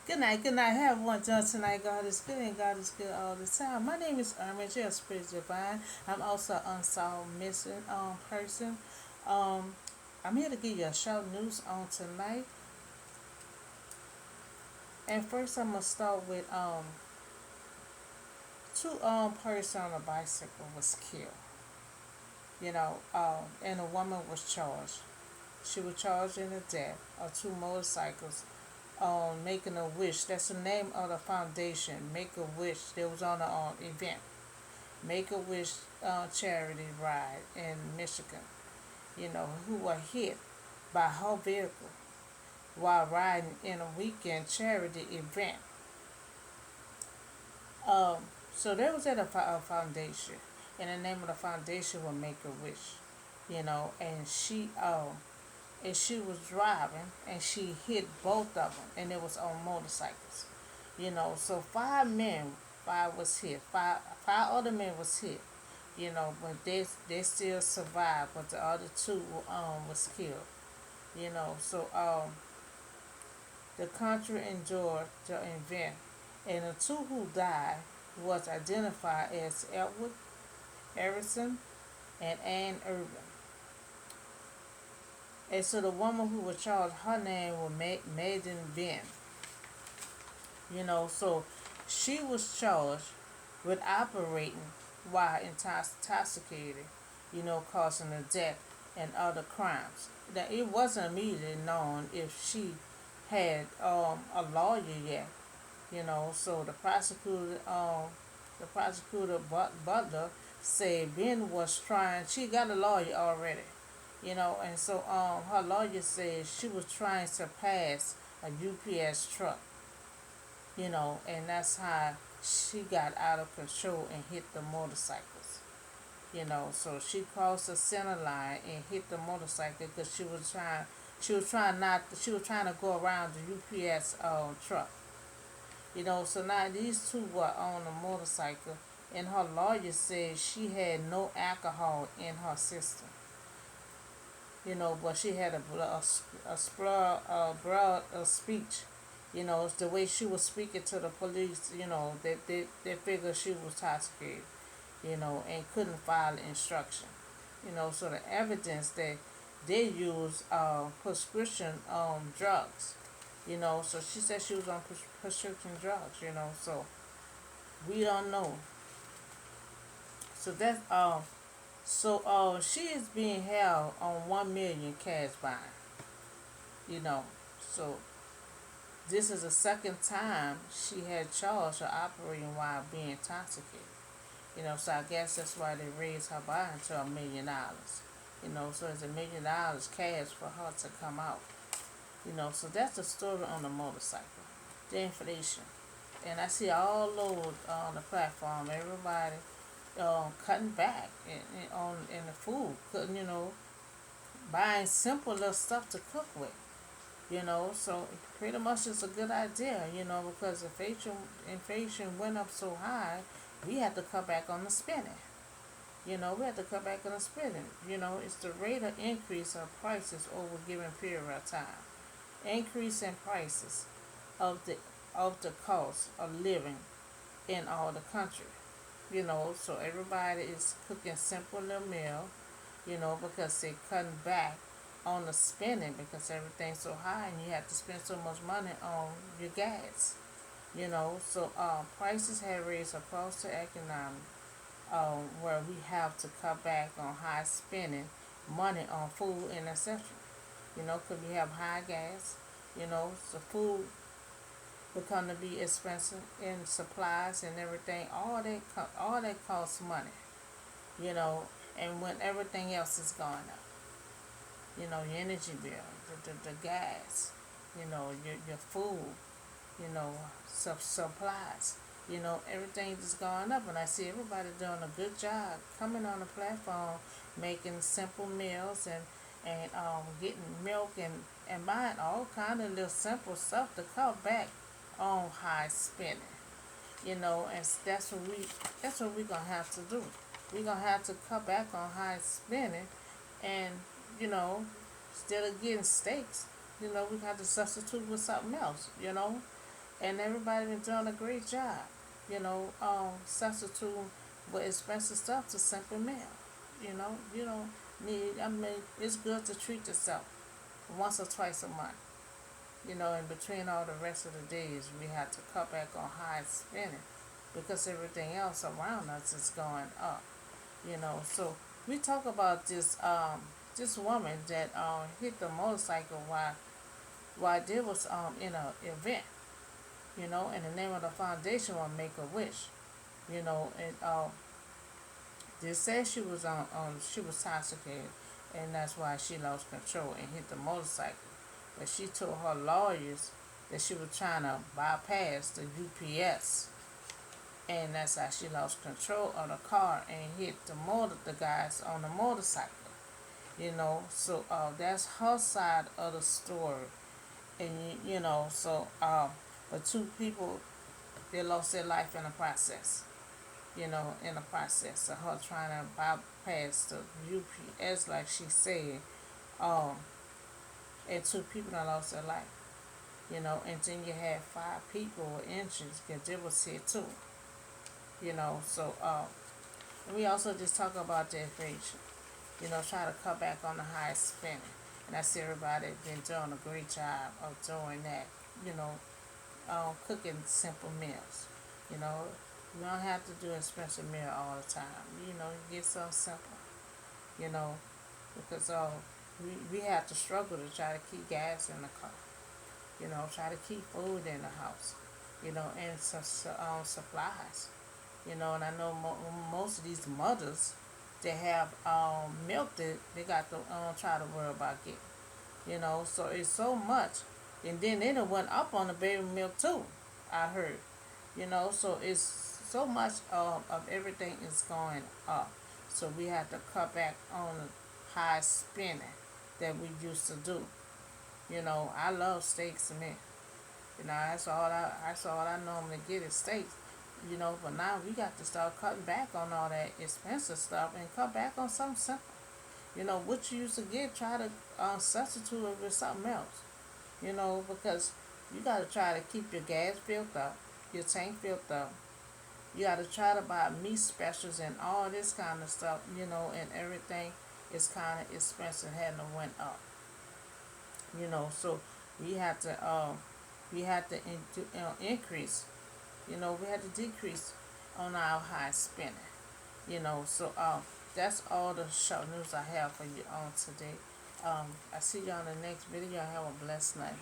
Good night. Have one done tonight. God is good and God is good all the time. My name is Irma, your spirit divine. I'm also an unsolved missing person. Um, I'm here to give you a short news on tonight. And first, I'm gonna start with two person on a bicycle was killed. And a woman was charged. She was charged in the death of two motorcycles on Making a Wish. That's the name of the foundation. Make a Wish. There was on an event. Make a Wish charity ride in Michigan. Who were hit by her vehicle while riding in a weekend charity event. Um, so there was at a foundation, and the name of the foundation was Make a Wish. And she was driving and she hit both of them, and it was on motorcycles. So five was hit, five other men was hit. But they still survived, but the other two was killed. The country enjoyed the event, and the two who died was identified as Edward Harrison and Ann Irvin. And so the woman who was charged, her name was Maiden Ben. So she was charged with operating while intoxicated, causing the death and other crimes. That it wasn't immediately known if she had a lawyer yet, So the prosecutor Butler said Ben was trying. She got a lawyer already, and so her lawyer said she was trying to pass a UPS truck, and that's how she got out of control and hit the motorcycles. So she crossed the center line and hit the motorcycle because she was trying to go around the UPS truck. So now these two were on a motorcycle, and her lawyer said she had no alcohol in her system. But she had a broad speech. The way she was speaking to the police, they figured she was intoxicated, and couldn't follow instruction. So the evidence that they used prescription drugs. So she said she was on prescription drugs. So we don't know. So that's she is being held on 1 million cash bond. You know, so this is the second time she had charged her operating while being intoxicated. So I guess that's why they raised her bond to $1 million. So it's $1 million cash for her to come out. So that's the story on the motorcycle. The inflation. And I see all over on the platform, everybody cutting back in the food, buying simple little stuff to cook with. So pretty much it's a good idea, because inflation went up so high, we had to cut back on the spending. We had to cut back on the spending. It's the rate of increase of prices over a given period of time. Increase in prices of the cost of living in all the country. So everybody is cooking simple little meal, because they're cutting back on the spending because everything's so high and you have to spend so much money on your gas. So prices have raised across the economy, where we have to cut back on high spending money on food and etc. Because we have high gas, so food become to be expensive in supplies and everything. All that costs money, and when everything else is going up, your energy bill, the gas, your food, supplies, everything is going up. And I see everybody doing a good job coming on the platform, making simple meals and getting milk and buying all kind of little simple stuff to cut back on high spending. And that's what we're gonna have to do. We're gonna have to cut back on high spending, and you know, instead of getting steaks, we have to substitute with something else. and everybody been doing a great job. Substituting with expensive stuff to simple meal. You don't need. I mean, it's good to treat yourself once or twice a month. In between all the rest of the days, we have to cut back on high spending because everything else around us is going up. So we talk about this woman that hit the motorcycle while they was in a event. And the name of the foundation was Make a Wish. And they said she was intoxicated, and that's why she lost control and hit the motorcycle. But she told her lawyers that she was trying to bypass the UPS, and that's how she lost control of the car and hit the guys on the motorcycle. So that's her side of the story, and but two people, they lost their life in the process. In the process of her trying to bypass the UPS, like she said, um, and two people that lost their life. And then you had 5 people with injuries because they was hit too. So and we also just talk about the inflation. Try to cut back on the high spending, and I see everybody been doing a great job of doing that. You know, cooking simple meals. You know, you don't have to do an expensive meal all the time. Get something simple. You know, because we have to struggle to try to keep gas in the car. Try to keep food in the house. And supplies. And I know most of these mothers, they have milk that they got to try to worry about getting. So it's so much, and then it went up on the baby milk too. I heard. So it's so much of everything is going up. So we have to cut back on the high spending that we used to do. I love steaks and meat. That's all I normally get is steaks. But now we got to start cutting back on all that expensive stuff and cut back on something simple. What you used to get, try to substitute it with something else. Because you got to try to keep your gas filled up, your tank filled up. You got to try to buy meat specials and all this kind of stuff, and everything is kind of expensive, having went up. So we have to increase. We had to decrease on our high spending. So that's all the short news I have for you on today. I see you on the next video. Have a blessed night.